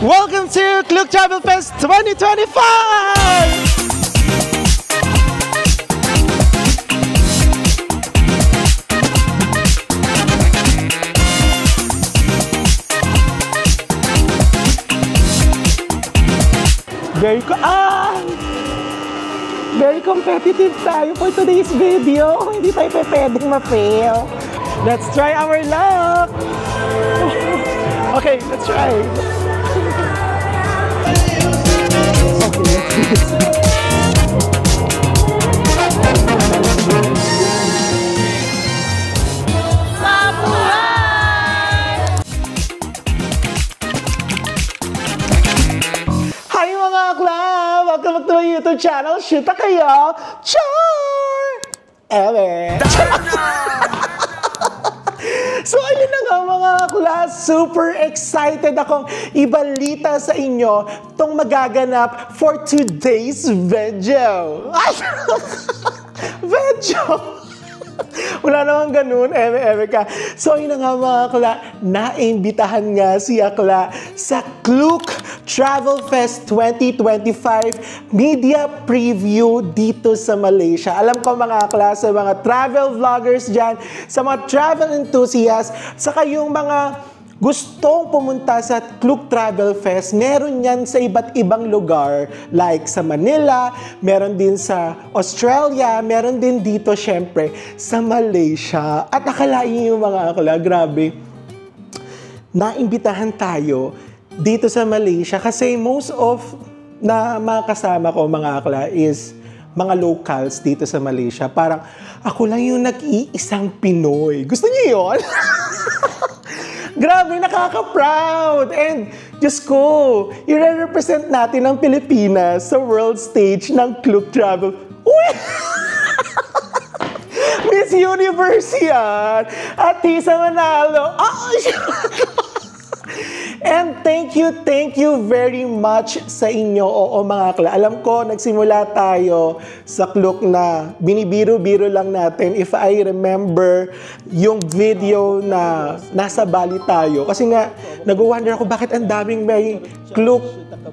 Welcome to Klook Travel Fest 2025! Very competitive tayo for today's video. Hindi tayo pwedeng ma-fail. Let's try our luck! Okay, let's try. Okay, let's do this. Welcome to my YouTube channel. Shoot na kayo! Char! Ewe! So ayun na nga mga class, super excited akong ibalita sa inyo tong magaganap for today's video. Video! Wala namang ganun, eme ka. So yun na nga mga akla, naimbitahan nga si akla sa Klook Travel Fest 2025 media preview dito sa Malaysia. Alam ko mga akla, sa mga travel vloggers dyan, sa mga travel enthusiasts, saka yung mga gustong pumunta sa Klook Travel Fest, meron yan sa iba't ibang lugar. Like sa Manila, meron din sa Australia, meron din dito syempre sa Malaysia. At akalain yung mga akala, grabe, naimbitahan tayo dito sa Malaysia kasi most of na mga kasama ko mga akla is mga locals dito sa Malaysia. Parang ako lang yung nag-iisang Pinoy. Gusto niyo yun? Grabe, nakaka-proud! And, Diyos ko, i-represent natin ang Pilipinas sa world stage ng Klook Travel. Uy! Miss Universe yan! At Tisa Manalo! And thank you very much sa inyo. Oo mga akla. Alam ko, nagsimula tayo sa Klook na binibiro-biro lang natin. If I remember yung video na nasa Bali tayo. Kasi nga, nag-wonder ako bakit ang daming may Klook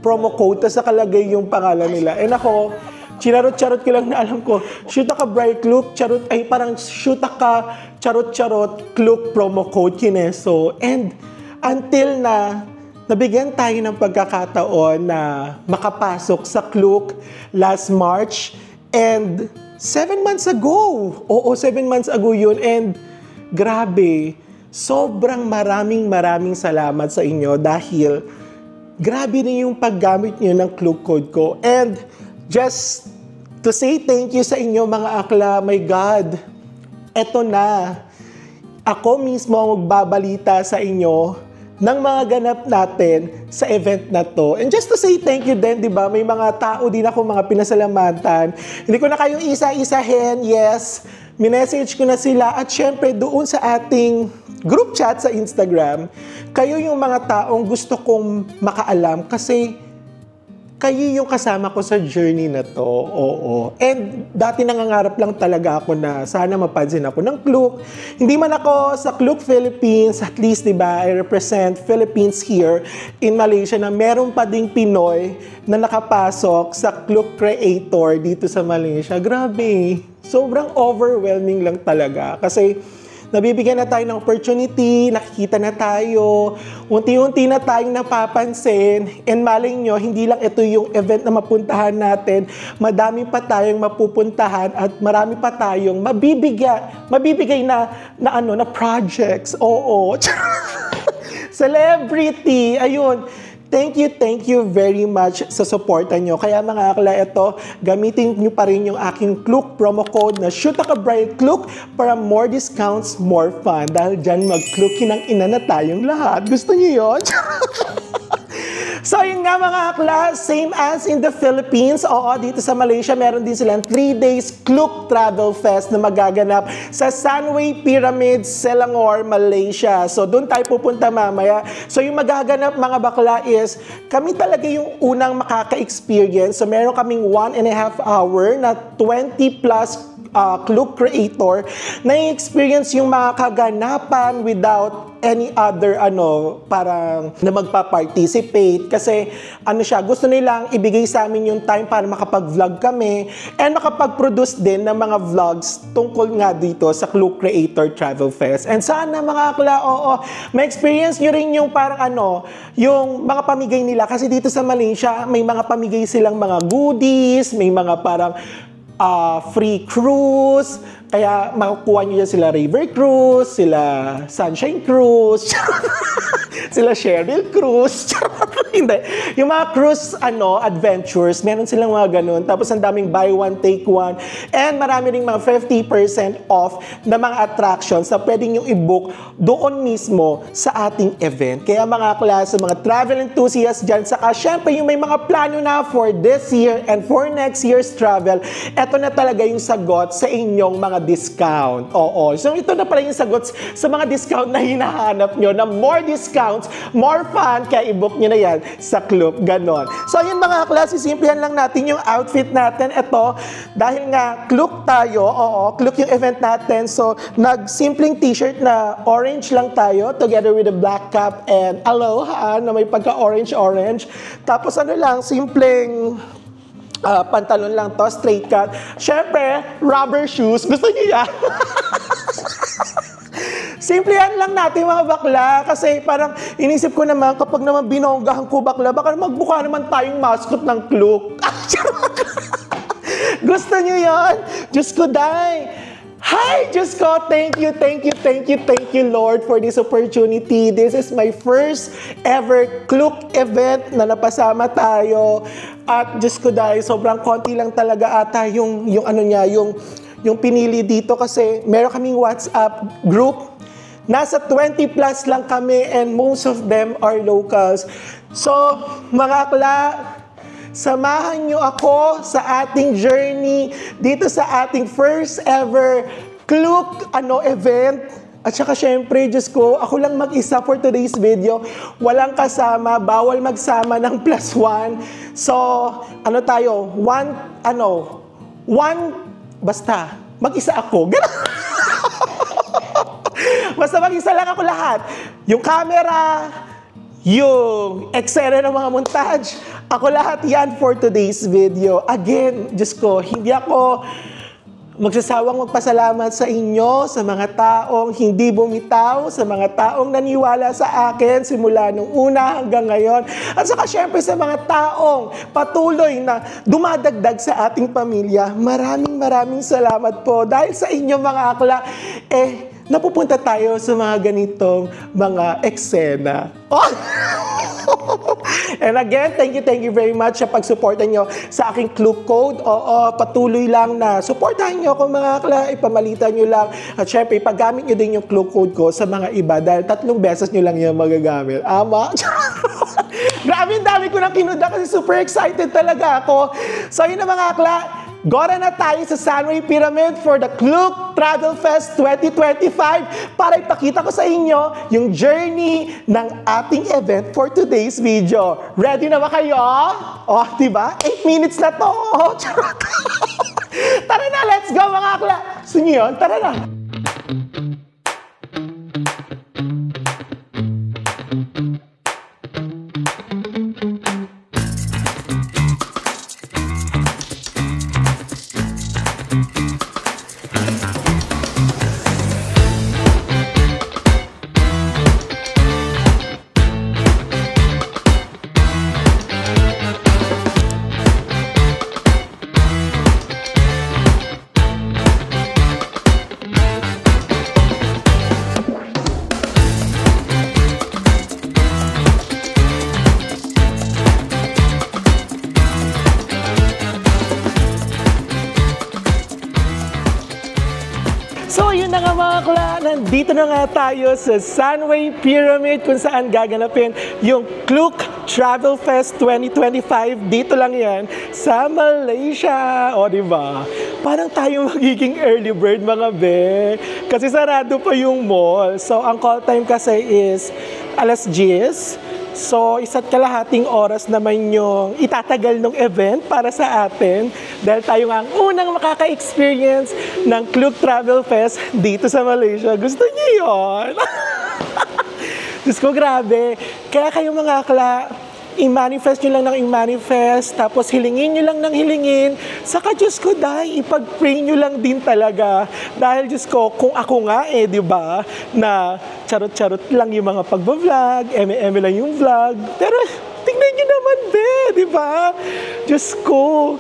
promo code tas nakalagay yung pangalan nila. And ako, charot-charot ko lang na alam ko, shoot ka Bright Klook, charot, ay parang shoot ka charot-charot Klook promo code kineso. And until na nabigyan tayo ng pagkakataon na makapasok sa Klook last March and 7 months ago. Oo, 7 months ago yun. And grabe, sobrang maraming salamat sa inyo dahil grabe rin yung paggamit nyo ng Klook code ko. And just to say thank you sa inyo mga akla, my God, eto na. Ako mismo ang magbabalita sa inyo ng mga ganap natin sa event na to. And just to say thank you din, di ba? May mga tao din ako, mga pinasalamatan. Hindi ko na kayo isa-isahin. Yes, minessage ko na sila. At syempre, doon sa ating group chat sa Instagram, kayo yung mga taong gusto kong makaalam kasi kayo yung kasama ko sa journey na to. Oo. And dati nangangarap lang talaga ako na sana mapansin ako ng Klook. Hindi man ako sa Klook Philippines, at least, di ba, I represent Philippines here in Malaysia na meron pa ding Pinoy na nakapasok sa Klook Creator dito sa Malaysia. Grabe. Sobrang overwhelming lang talaga. Kasi nabibigyan na tayo ng opportunity, nakikita na tayo, unti-unti na tayong napapansin, and malay nyo, hindi lang ito yung event na mapuntahan natin, madami pa tayong mapupuntahan at marami pa tayong mabibigay na projects. Oo. Celebrity. Ayun. Thank you very much sa suporta nyo. Kaya mga akla, ito, gamitin nyo pa rin yung aking Klook promo code na Shoot ka Bright Klook para more discounts, more fun. Dahil dyan mag-Klookin ang ina na tayong lahat. Gusto nyo yun? So yun nga mga akla, same as in the Philippines. Oo, dito sa Malaysia, meron din silang 3 days Klook Travel Fest na magaganap sa Sunway Pyramid, Selangor, Malaysia. So doon tayo pupunta mamaya. So yung magaganap mga bakla is, kami talaga yung unang makaka-experience. So meron kaming 1.5 hour na 20 plus Klook creator, na-experience yung mga kaganapan without any other parang na magpa-participate kasi siya, gusto nilang ibigay sa amin yung time para makapag-vlog kami and makapag-produce din ng mga vlogs tungkol nga dito sa Klook Creator Travel Fest. And sana mga akla, ma-experience nyo rin yung parang yung mga pamigay nila kasi dito sa Malaysia may mga pamigay silang mga goodies, may mga parang free cruise, kaya makukuha nyo yan sila River Cruise, sila Sunshine Cruise, sila Cheryl Cruise, hindi. Yung mga cruise adventures, meron silang mga ganun. Tapos ang daming buy one, take one. And marami ring mga 50% off na mga attractions na pwedeng yung i-book doon mismo sa ating event. Kaya mga klase, mga travel enthusiasts dyan, saka syempre yung may mga plano na for this year and for next year's travel, eto na talaga yung sagot sa inyong mga discount. Oo. So ito na pala yung sagot sa mga discount na hinahanap nyo, na more discounts, more fun, kaya i-book nyo na yan sa Klook. Ganon. So yun mga klase, simplihan lang natin yung outfit natin. Ito, dahil nga Klook tayo, Klook yung event natin. So nag-simpleng t-shirt na orange lang tayo, together with a black cap and aloha na may pagka-orange-orange. Tapos lang, simpleng pantalon lang to, straight cut. Syempre, rubber shoes. Gusto niyo yan? Simplihan lang natin mga bakla kasi parang inisip ko naman kapag naman binonggahan ko bakla, baka magbuka naman tayong mascot ng Klook. Gusto niyo yan? Diyos ko, day! Hi! Diyos ko, thank you Lord for this opportunity. This is my first ever Klook event na napasama tayo. At Diyos ko dahil sobrang konti lang talaga ata yung pinili dito kasi meron kaming WhatsApp group. Nasa 20 plus lang kami and most of them are locals. So, mga akla, samahan nyo ako sa ating journey dito sa ating first ever Klook event. At saka syempre, Diyos ko, ako lang mag-isa for today's video. Walang kasama, bawal magsama ng +1. So, tayo? Basta, mag-isa ako. Basta mag-isa lang ako lahat. Yung camera, yung eksena ng mga montage, ako lahat yan for today's video. Again, Diyos ko, hindi ako magsasawang magpasalamat sa inyo, sa mga taong hindi bumitaw, sa mga taong naniwala sa akin simula nung una hanggang ngayon. At saka syempre sa mga taong patuloy na dumadagdag sa ating pamilya. Maraming salamat po. Dahil sa inyo mga akla, napupunta tayo sa mga ganitong mga eksena. And again, thank you very much sa pagsuporta nyo sa aking Klook code. Patuloy lang na suportahan nyo ako mga akla, ipamalitan nyo lang. At syempre, ipagamit nyo din yung Klook code ko sa mga iba dahil 3 beses nyo lang yung magagamit. Ama? Grabe, dami ko nang kinuda kasi super excited talaga ako. So yun na mga akla, gora na tayo sa Sunway Pyramid for the Klook Travel Fest 2025 para ipakita ko sa inyo yung journey ng ating event for today's video. Ready na ba kayo? Diba? 8 minutes na to. Tara na, let's go mga akla. Gusto niyo yun? Tara na. So yun na nga mga kla, nandito na nga tayo sa Sunway Pyramid kung saan gaganapin yung Klook Travel Fest 2025. Dito lang yan sa Malaysia. Diba? Parang tayo magiging early bird mga be. Kasi sarado pa yung mall. So ang call time kasi is alas 10. So, isa't kalahating oras naman yung itatagal ng event para sa atin dahil tayo nga ang unang makaka-experience ng Klook Travel Fest dito sa Malaysia. Gusto niyo yun? Diyos ko, grabe. Kaya kayo mga akla, i-manifest nyo lang ng i-manifest, tapos hilingin nyo lang ng hilingin. Saka Diyos ko, dahil ipag-pray nyo lang din talaga. Dahil Diyos ko, kung ako nga di ba, na charot-charot lang yung mga pag-vlog, eme-eme lang yung vlog. Pero tingnan nyo naman, di ba? Diyos ko,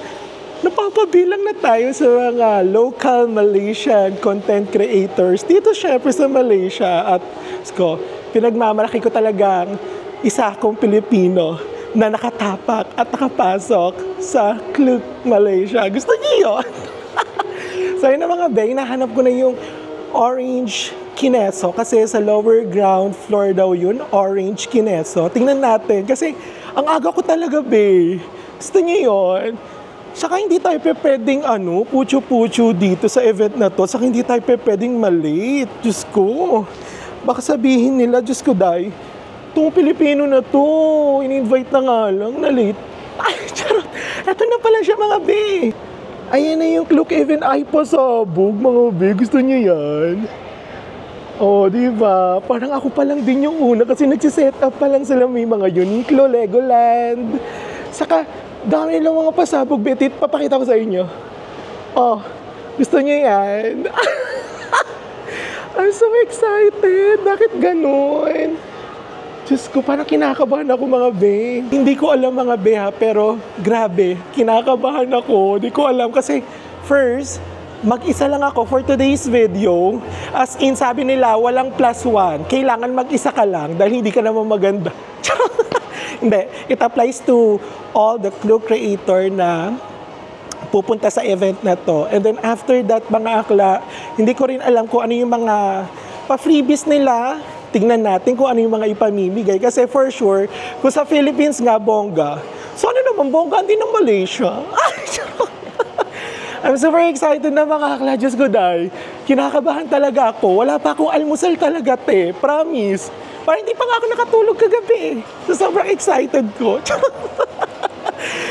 napapabilang na tayo sa mga local Malaysian content creators dito syempre sa Malaysia. At Diyos ko, pinagmamalaki ko talagang isa akong Pilipino na nakatapak at nakapasok sa Klook Malaysia. Gusto niyo yun? So yun na mga be, nahanap ko na yung orange kineso kasi sa lower ground floor daw yun, orange kineso. Tingnan natin kasi ang aga ko talaga be. Gusto niyo yun? Saka hindi tayo pwedeng pucho-pucho dito sa event na to. Saka hindi tayo pwedeng malate. Diyos ko. Baka sabihin nila, Diyos ko, day, itong Pilipino na to, in-invite na nga lang, na late. Ay, charot. Ito na pala siya mga be. Ayan na yung Klook event. Ay, pasabog mga be. Gusto niyo yan? Oh, di ba? Parang ako pa lang din yung una kasi nagsiset up pa lang sila, may mga Uniqlo, Legoland. Saka, dami nilang mga pasabog. Betit, papakita ko sa inyo. Oh, gusto niyo yan? I'm so excited. Bakit ganun? Diyos ko, parang kinakabahan ako mga be. Hindi ko alam mga be ha, pero grabe, kinakabahan ako. Hindi ko alam kasi first, mag-isa lang ako for today's video. As in, sabi nila, walang +1. Kailangan mag-isa ka lang dahil hindi ka naman maganda. Hindi, it applies to all the Klook creator na pupunta sa event na to. And then after that, mga akla, hindi ko rin alam kung ano yung mga pa-freebies nila. Tingnan natin kung ano yung mga ipamimigay. Kasi for sure, kung sa Philippines nga, bongga. So ano naman, bongga din ng Malaysia. I'm super excited na mga akla. Diyos ko, day. Kinakabahan talaga ako. Wala pa akong almusal talaga, te. Promise. Parang hindi pa nga ako nakatulog kagabi. So sobrang excited ko.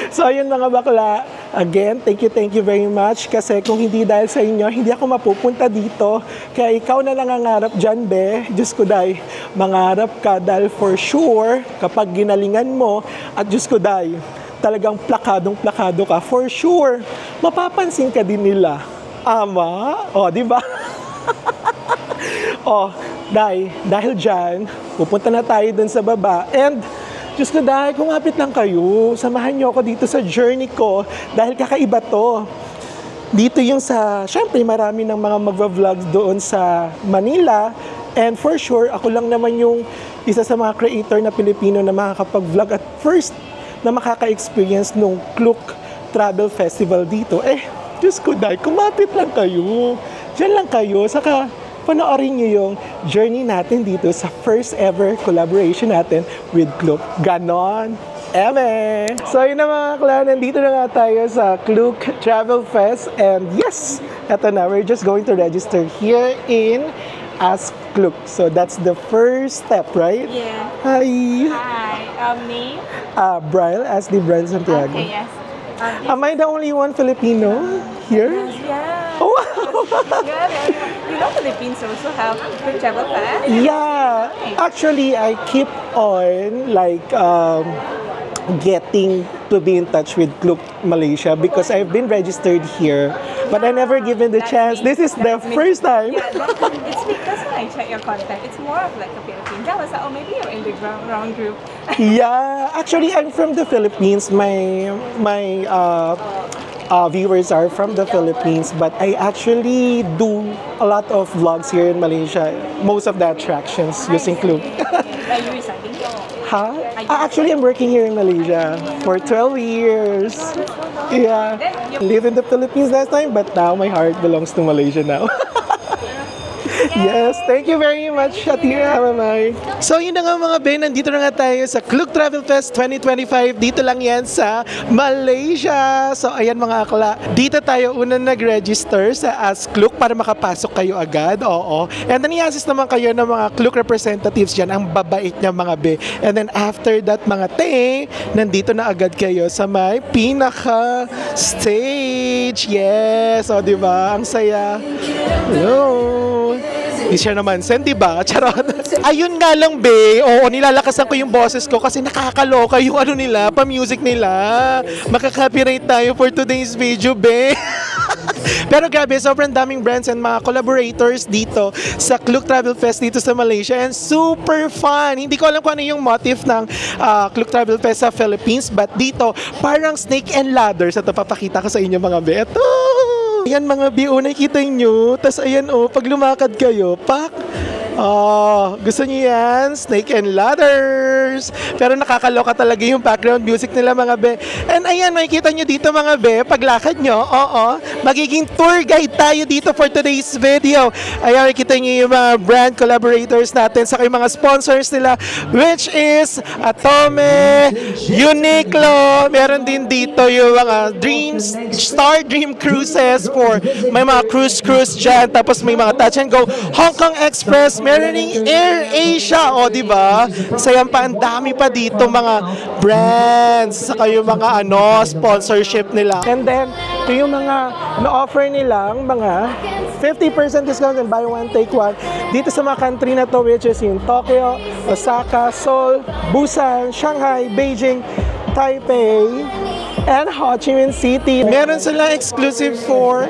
So ayun mga bakla, again, thank you very much kasi kung hindi dahil sa inyo, hindi ako mapupunta dito. Kaya ikaw na lang ang harap dyan, be. Diyos ko, day, mangarap ka dahil for sure, kapag ginalingan mo, at Diyos ko, day, talagang plakadong-plakado ka, for sure, mapapansin ka din nila. Ama? O, di ba? O, day, dahil dyan, pupunta na tayo dun sa baba. And, Diyos ko, dahil kumapit lang kayo, samahan niyo ako dito sa journey ko dahil kakaiba to. Dito yung syempre marami ng mga magva-vlogs doon sa Manila and for sure, ako lang naman yung isa sa mga creator na Pilipino na makakapag-vlog at first na makaka-experience nung Klook Travel Festival dito. Diyos ko, dahil kumapit lang kayo. Diyan lang kayo, saka panoorin nyo yung journey natin dito sa first ever collaboration natin with Klook. Ganon. Eme! So yun na mga klan, nandito na nga tayo sa Klook Travel Fest. And yes, eto na, we're just going to register here in Ask Klook. So that's the first step, right? Yeah. Hi! Hi. Name? Brian, as the Brian Santiago. Okay, yes. Am I the only one Filipino here? Yeah. Oh, wow! Yeah, you know Philippines also have Klook Travel Fest? Yeah, actually, I keep on getting to be in touch with Klook Malaysia because I've been registered here, but I never given the chance. This is the first time. Yeah, it's because when I check your content, it's more of like a Philippine. That was like, oh, maybe you're in the wrong group. Yeah, actually, I'm from the Philippines. My viewers are from the Philippines, but I actually do a lot of vlogs here in Malaysia. Most of the attractions using Klook. Are you residing? Huh? Actually, I'm working here in Malaysia for 12 years. Yeah. Lived in the Philippines last time, but now my heart belongs to Malaysia now. Yes, thank you very much, Atira Mamay. So yun na nga mga Ben, nandito na nga tayo sa Klook Travel Fest 2025. Dito lang yan sa Malaysia. So ayan mga akla, dito tayo unang nag-register sa Ask Klook para makapasok kayo agad. Oo. And then i-assist naman kayo ng mga Klook representatives dyan. Ang babait niya mga be. And then after that mga te, nandito na agad kayo sa may pinaka-stage. Yes, o diba? Ang saya. Hello. Di siya naman sen, diba? Charot. Ayun nga lang, be. Oo, nilalakasan ko yung boses ko kasi nakakaloka yung ano nila, pa-music nila. Makaka-copyright tayo for today's video, be. Pero grabe, sobrang daming brands and mga collaborators dito sa Klook Travel Fest dito sa Malaysia and super fun. Hindi ko alam kung ano yung motive ng Klook Travel Fest sa Philippines, but dito parang snake and ladder. Sa ito, papakita ko sa inyo mga be. Ito! Ayan mga bi, nakikita nyo. Tapos ayan pag lumakad kayo, pak! Gusto niyo yan? Snake and ladders. Pero nakakaloka talaga yung background music nila mga be. And ayan, makikita nyo dito mga be, paglakad nyo, magiging tour guide tayo dito for today's video. Ayan, makikita nyo yung mga brand collaborators natin sa yung mga sponsors nila, which is Atome, Uniqlo, meron din dito yung mga Star Dream Cruises for may mga cruise dyan, tapos may mga touch and go, Hong Kong Express, meron ding Air Asia, diba? Sayang pa, ang dami pa dito mga brands, saka yung mga sponsorship nila. And then, ito yung mga na-offer nilang mga 50% discount and buy one, take one dito sa mga country na to, which is in Tokyo, Osaka, Seoul, Busan, Shanghai, Beijing, Taipei, and Ho Chi Minh City. Meron silang exclusive for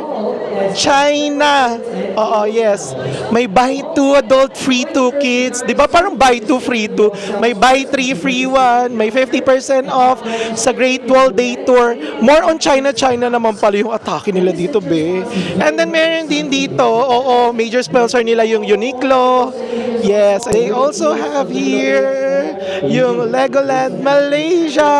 China. Yes. May buy 2 adult, free 2 kids. Di ba parang buy 2, free 2? May buy 3, free 1. May 50% off sa Great Wall Day Tour. More on China naman pala yung atake nila dito, be. And then meron din dito, major sponsor nila yung Uniqlo. Yes. They also have here yung Legoland Malaysia.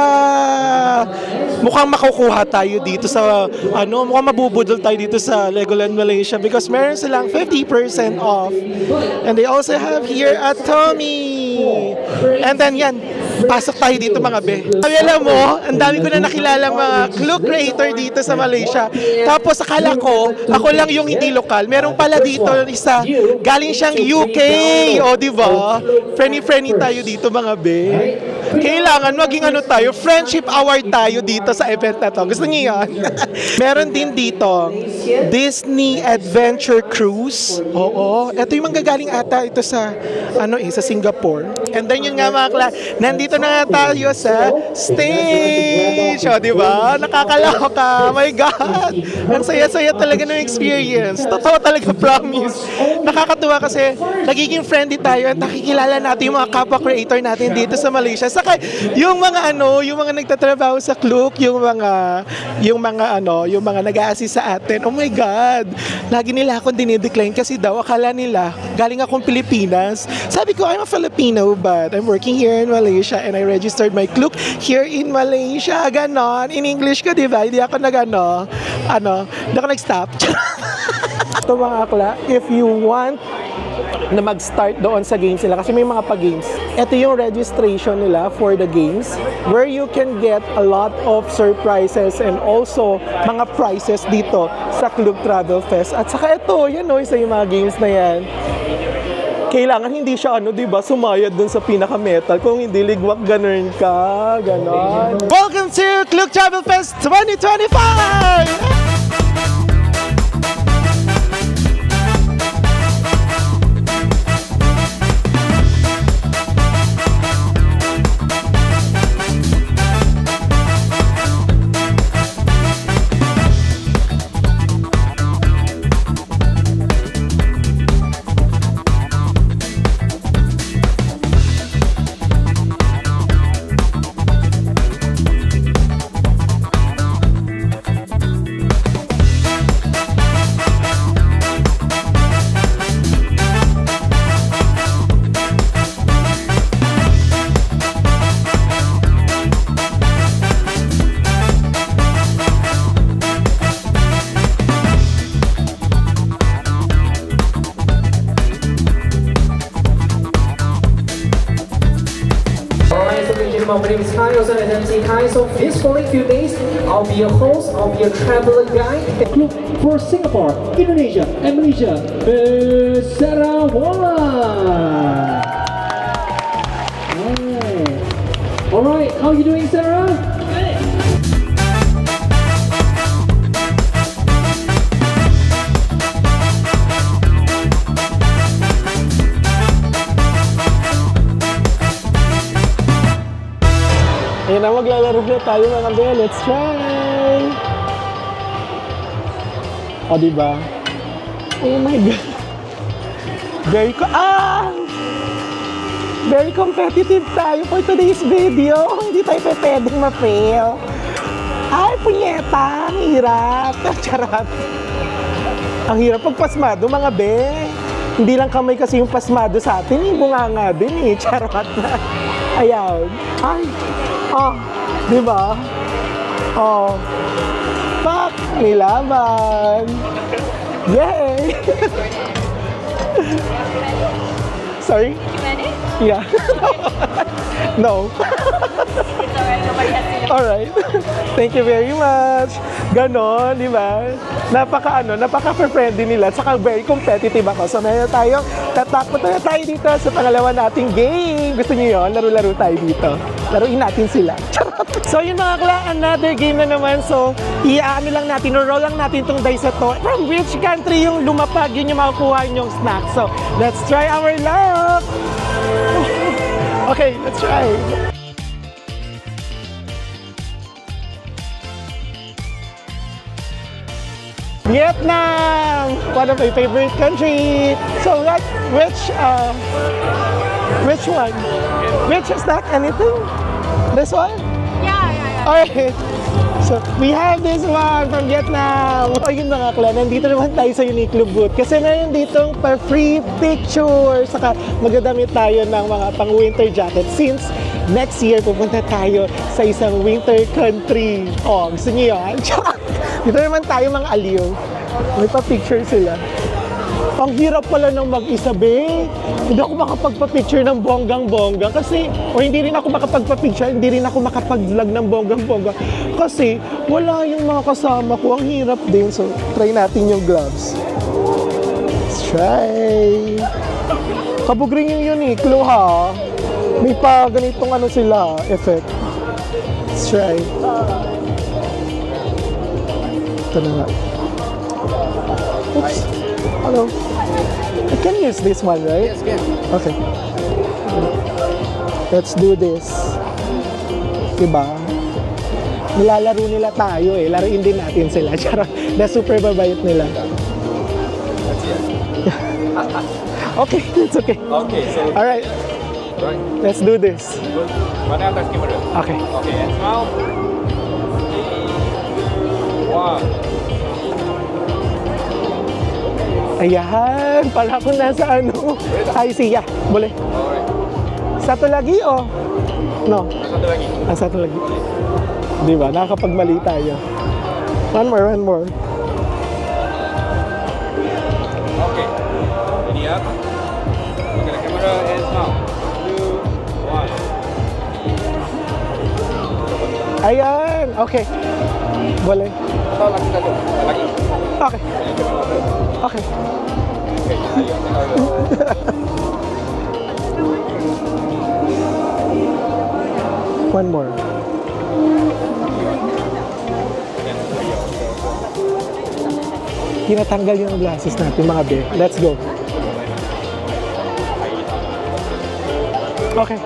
Mukhang makukuha tayo dito sa mukhang mabubudol tayo dito sa Legoland Malaysia because meron silang 50% off. And they also have here at Tommy. And then yan, pasok tayo dito mga be. Alam mo, ang dami ko na nakilala mga Klook creator dito sa Malaysia. Tapos akala ko, ako lang yung hindi lokal. Meron pala dito isa, galing siyang UK. Diba? Friendly tayo dito mga be. Kailangan maging tayo, friendship award tayo dito sa event na to. Gusto niyo yan? Meron din dito, Disney Adventure Cruise. Ito yung manggagaling ata ito sa sa Singapore. And then yun nga mga nandito na nga tayo sa stage. Diba? Nakakaloka. My God. Ang saya-saya talaga ng experience. Totoo talaga, promise. Nakakatuwa kasi nagiging friendly tayo at nakikilala natin yung mga kapwa creator natin dito sa Malaysia. Saka yung mga yung mga nagtatrabaho sa Klook, yung mga nag-a-assist sa atin. Oh my God. Lagi nila akong dinidecline kasi daw akala nila galing akong Pilipinas. Sabi ko, I'm a Filipino but I'm working here in Malaysia and I registered my Klook here in Malaysia. Ganon. In English ko, diba? Hindi ako hindi ako nag-stop. Ito mga akla, if you want na mag-start doon sa games nila kasi may mga pa-games. Ito yung registration nila for the games where you can get a lot of surprises and also mga prizes dito sa Klook Travel Fest. At saka ito, isa yung mga games na yan. Kailangan hindi siya diba, sumayad dun sa pinaka-metal. Kung hindi ligwak, ganun ka. Ganon. Welcome to Klook Travel Fest 2025! everyone. My name is Kai, also an MC Kai. So this following few days, I'll be your host, I'll be your traveler guide. Group for Singapore, Indonesia, and Malaysia, Sarah Walla. All right, how are you doing, Sarah? Ayan na, maglalaro na tayo mga be. Let's try! O, diba? Oh my God! Very competitive tayo for today's video. Hindi tayo pwedeng ma-fail. Ay, punyeta! Ang hirap! Charot! Ang hirap pag pasmado, mga be. Hindi lang kamay kasi yung pasmado sa atin. Yung bunganga din eh. Charot na. Ayan. Ay! Oh, di ba? Oh. Fuck! Nilaban! Yay! Sorry? Yeah. No. Alright. Thank you very much. Ganon, di ba? Napaka-friendly nila. Saka very competitive ako. So, meron tayong tatakot na tayo dito sa pangalawa nating game. Gusto niyo yun? Laro-laro tayo dito. Laruin natin sila. So, yun mga kla, another game na naman. So, i-ano lang natin, roll lang natin itong dice na to. From which country yung lumapag, yun yung makukuha yung snack. So, let's try our luck! Okay, let's try. Vietnam, one of my favorite country. So which one? Which is that? Anything? This one? Yeah. Alright. So we have this one from Vietnam. O yun mga kla, nandito naman tayo sa Uniqlo booth. Kasi meron ditong pa-free picture. Saka magdadamit tayo ng mga pang-winter jacket. Since next year pupunta tayo sa isang winter country. Oh, gusto niyo yan? Dito naman tayo mga aliw. May pa-picture sila. Ang hirap pala ng mag-isa, be. Hindi ako makapagpa-picture ng bonggang-bongga kasi, o hindi rin ako makapagpa-picture, hindi rin ako makapag-vlog ng bonggang-bongga kasi wala yung mga kasama ko. Ang hirap din. So, try natin yung gloves. Let's try. Kabugring yung Uniqlo, ha? May pa ganitong ano sila, effect. Let's try. Ito na nga. Oops. Hello. I can use this one, right? Yes, can. Okay. Let's do this. Diba? Nilalaro nila tayo eh. Laruin din natin sila. Charot. Na super babayot nila. Okay, it's okay. Okay, so Alright. right. Let's do this. Good. Mana atas kamera? Okay. Okay, and now 3, 2, 1. Ayan. Pala ko nasa ano. Ay, siya. Boleh. Alright. Satu lagi o? No. Satu lagi. Satu lagi. Di ba? Nakakapagmali tayo. One more. Okay. Ready up. Okay, the camera is now 2, 1. Ayan. Okay. Boleh. Atau lagi satu. Lagi. Okay. Okay. Okay, ayo. One more. Tinatanggal yung glasses natin mga be. Let's go. Okay. I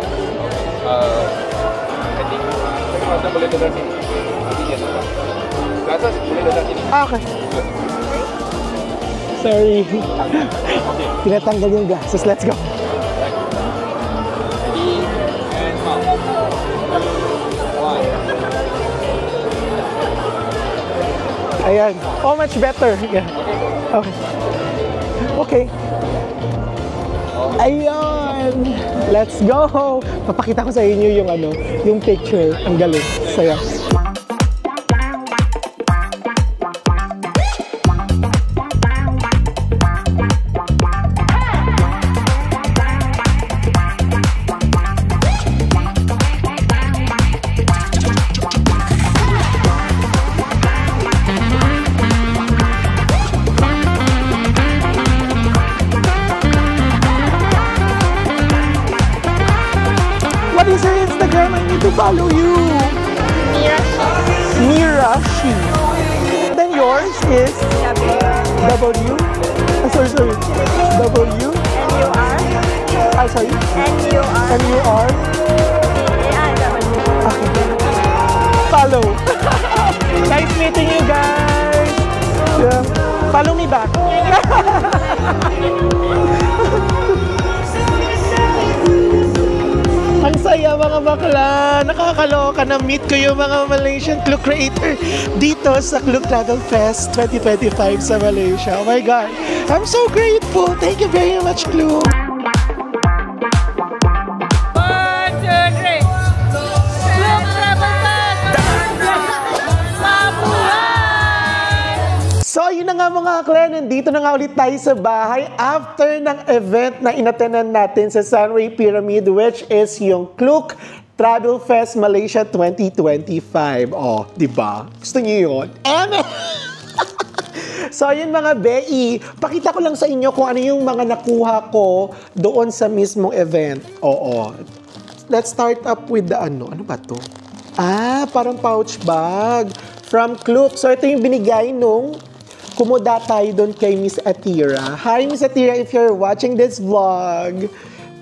think masa boleh duduk sini. Nanti dia nampak. Ke atas boleh duduk sini. Okay. Sorry. Okay. Tinatanggal yung glasses. Let's go. Ready and now 2, 1. Ayan. Oh, much better. Yeah. Okay. Okay. Ayun! Let's go! Papakita ko sa inyo yung ano, yung picture. Ang galing. Saya. Sushi. Then yours is W. Sorry. W. N-U-R. Sorry. N-U-R. M-U-R. Okay. Follow. Nice meeting you guys. Yeah. Follow me back. Ang saya mga bakla. Nakakaloka na meet ko yung mga Malaysian Klook creator dito sa Klook Travel Fest 2025 sa Malaysia. Oh my God. I'm so grateful. Thank you very much, Klook. 1, 2, 3. Klook Travel Fest! Mabuhay! So, yun na nga mga akla, nandito na nga ulit tayo sa bahay after ng event na inatenan natin sa Sunway Pyramid, which is yung Klook Travel Fest Malaysia 2025. Oh, di ba? Gusto niyo yun? So, yun mga BEI, pakita ko lang sa inyo kung ano yung mga nakuha ko doon sa mismong event. Oo. Let's start up with the ano ba to? Parang pouch bag from Klook. So, ito yung binigay nung kumuda tayo doon kay Miss Atira. Hi, Miss Atira, if you're watching this vlog,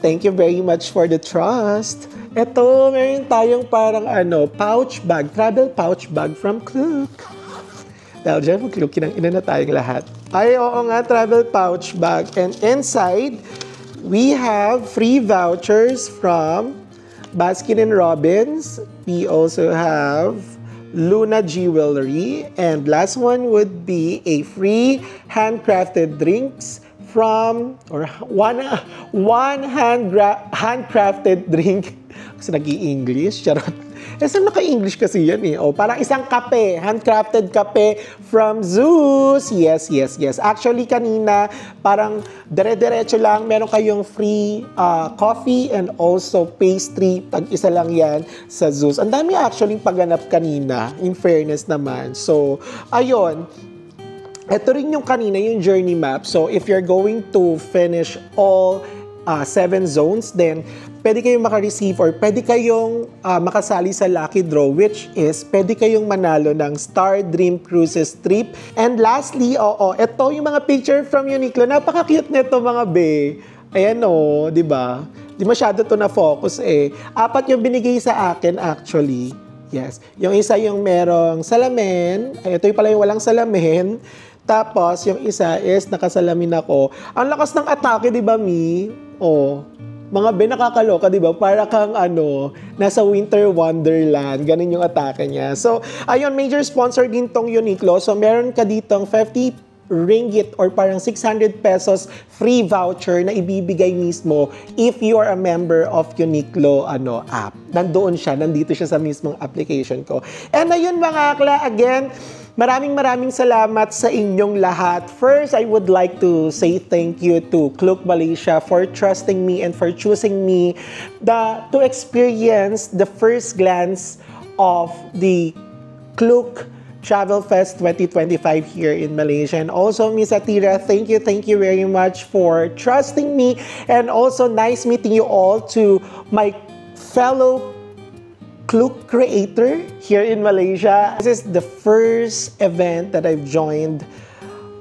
thank you very much for the trust. Ito, meron tayong parang pouch bag, travel pouch bag from Klook. Dahil dyan, mag-Klook, kinang-ina na tayong lahat. Ay, oo nga, travel pouch bag. And inside, we have free vouchers from Baskin & Robbins. We also have Luna Jewelry, and last one would be a free handcrafted drinks from, or one handcrafted drink. Kasi nag-i-English, charot. Saan naka-English kasi yan eh. Parang isang kape, handcrafted kape from Zeus. Yes. Actually, kanina, parang dire-diretso lang, meron kayong free coffee and also pastry. Tag-isa lang yan sa Zeus. Ang dami actually pagganap kanina, in fairness naman. So, ayun. Ito rin yung kanina, yung journey map. So, if you're going to finish all 7 zones, then pwede kayong makareceive or pwede kayong makasali sa lucky draw, which is pwede kayong manalo ng Star Dream Cruises trip. And lastly, ito yung mga picture from Uniqlo. Napaka-cute nito mga be. Ayan di ba? Di masyado to na focus eh. 4 yung binigay sa akin actually. Yes. Yung isa yung merong salamin. Ito yung pala yung walang salamin. Tapos, yung isa is nakasalamin ako. Ang lakas ng atake, di ba, Mi? Mga be, nakakaloka, di ba? Para kang, nasa Winter Wonderland. Ganun yung atake niya. So, ayun, major sponsor din tong Uniqlo. So, meron ka ditong 50 ringgit or parang 600 pesos free voucher na ibibigay mismo if you are a member of Uniqlo app. Nandoon siya, nandito siya sa mismong application ko. And ayun mga akla, again, maraming salamat sa inyong lahat. First, I would like to say thank you to Klook Malaysia for trusting me and for choosing me to experience the first glance of the Klook Travel Fest 2025 here in Malaysia. And also, Miss Atira, thank you very much for trusting me. And also, nice meeting you all to my fellow Klook creator here in Malaysia. This is the first event that I've joined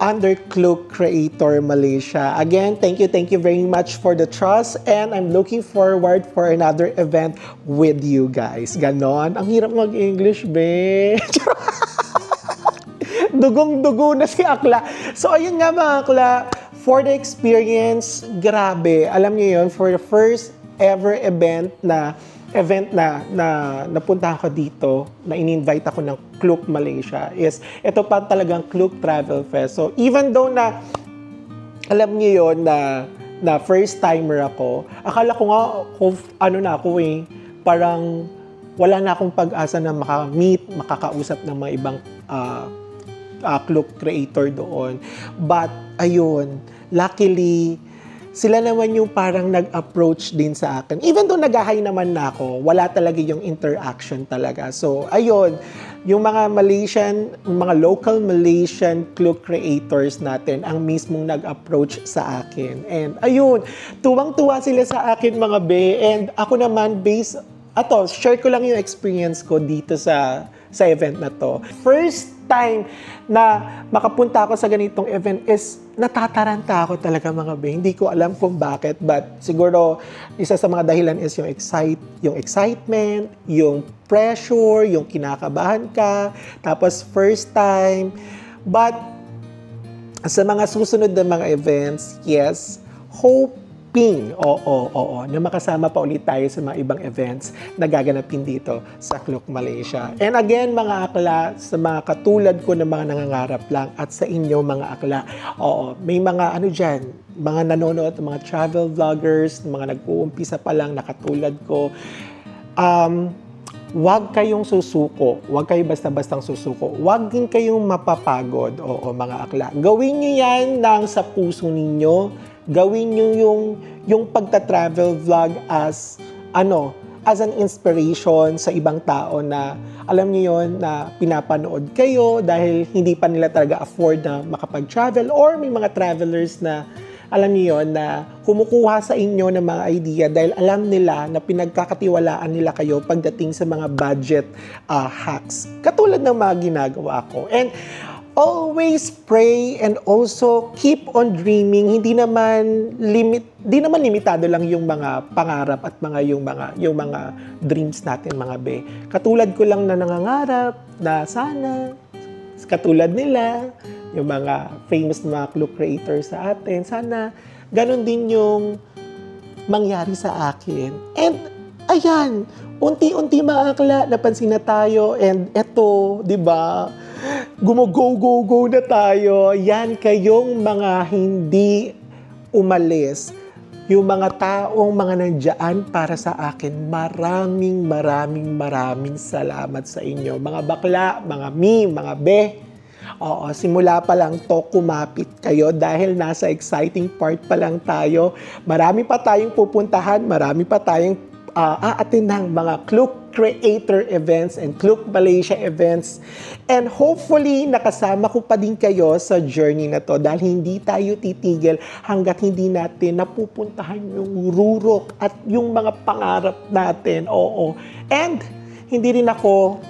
under Klook Creator Malaysia. Again, thank you very much for the trust, and I'm looking forward for another event with you guys. Ganon. Ang hirap mag-English, be. Dugong-dugo na si Akla. So, ayun nga mga Akla, for the experience, grabe. Alam niyo yun, for the first ever event na napuntahan ko dito, na in-invite ako ng Klook Malaysia, is ito pa talagang Klook Travel Fest. So, even though na, alam niyo yun, na first timer ako, akala ko nga, parang wala na akong pag-asa na makamit, makakausap ng mga ibang Klook creator doon. But, ayun, luckily, sila naman yung parang nag-approach din sa akin. Even though nag-hi naman na ako, wala talaga yung interaction talaga. So, ayun, yung mga local Malaysian Klook creators natin ang mismong nag-approach sa akin. And ayun, tuwang-tuwa sila sa akin mga be. And ako naman, based share ko lang yung experience ko dito sa event na to. First time na makapunta ako sa ganitong event is natataranta ako talaga mga be. Hindi ko alam kung bakit, but siguro isa sa mga dahilan is yung excitement, yung pressure, yung kinakabahan ka, tapos first time. But sa mga susunod na mga events, yes, hoping, na makasama pa ulit tayo sa mga ibang events na gaganapin dito sa Klook Malaysia. And again, mga akla, sa mga katulad ko na mga nangangarap lang at sa inyo mga akla, may mga dyan, mga nanonood, mga travel vloggers, mga nag-uumpisa pa lang na katulad ko, huwag kayong susuko. Huwag kayo basta-bastang susuko. Huwag din kayong mapapagod. Mga akla. Gawin nyo yan nang sa puso ninyo. Gawin nyo yung pagta-travel vlog as an inspiration sa ibang tao na alam niyo yon na pinapanood kayo dahil hindi pa nila talaga afford na makapag-travel, or may mga travelers na alam niyo yon na kumukuha sa inyo ng mga idea dahil alam nila na pinagkakatiwalaan nila kayo pagdating sa mga budget hacks. Katulad ng mga ginagawa ko. And always pray and also keep on dreaming. Hindi naman limitado lang yung mga pangarap at yung mga dreams natin mga be. Katulad ko lang na nangangarap na sana katulad nila, yung mga famous na mga Klook creators sa atin, sana ganun din yung mangyari sa akin. And ayan, unti-unti mga akla, napansin na tayo, and eto, di ba? Go na tayo. Yan kayong mga hindi umalis. Yung mga taong mga nandiyan para sa akin, maraming salamat sa inyo. Mga bakla, mga mga be. Simula pa lang to kumapit kayo dahil nasa exciting part pa lang tayo. Marami pa tayong pupuntahan, marami pa tayong aatinang mga Klook Creator events and Klook Malaysia events. And hopefully, nakasama ko pa din kayo sa journey na to dahil hindi tayo titigil hanggat hindi natin napupuntahan yung rurok at yung mga pangarap natin. And hindi rin ako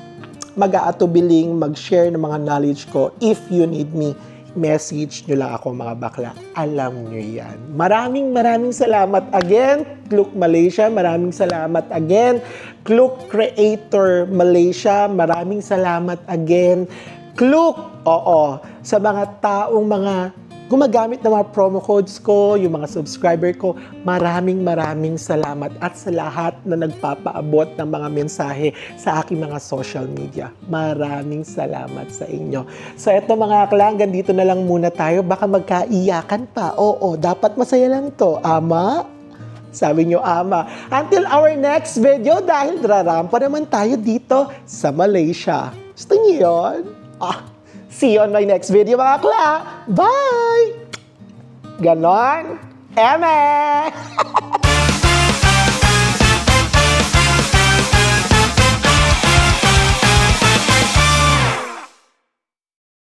mag-aatubiling mag-share ng mga knowledge ko. If you need me, message nyo lang ako mga bakla. Alam nyo yan. Maraming salamat again, Klook Malaysia. Maraming salamat again, Klook Creator Malaysia. Maraming salamat again, Klook. Sa mga taong mga gumagamit ng mga promo codes ko, yung mga subscriber ko, maraming salamat. At sa lahat na nagpapaabot ng mga mensahe sa aking mga social media, maraming salamat sa inyo. So eto mga akla, hanggang dito na lang muna tayo. Baka magkaiyakan pa. Dapat masaya lang to. Ama? Sabi nyo, ama. Until our next video, dahil rarampa naman tayo dito sa Malaysia. Gusto nyo yun? See you on my next video mga akla. Bye! Ganon. Eme!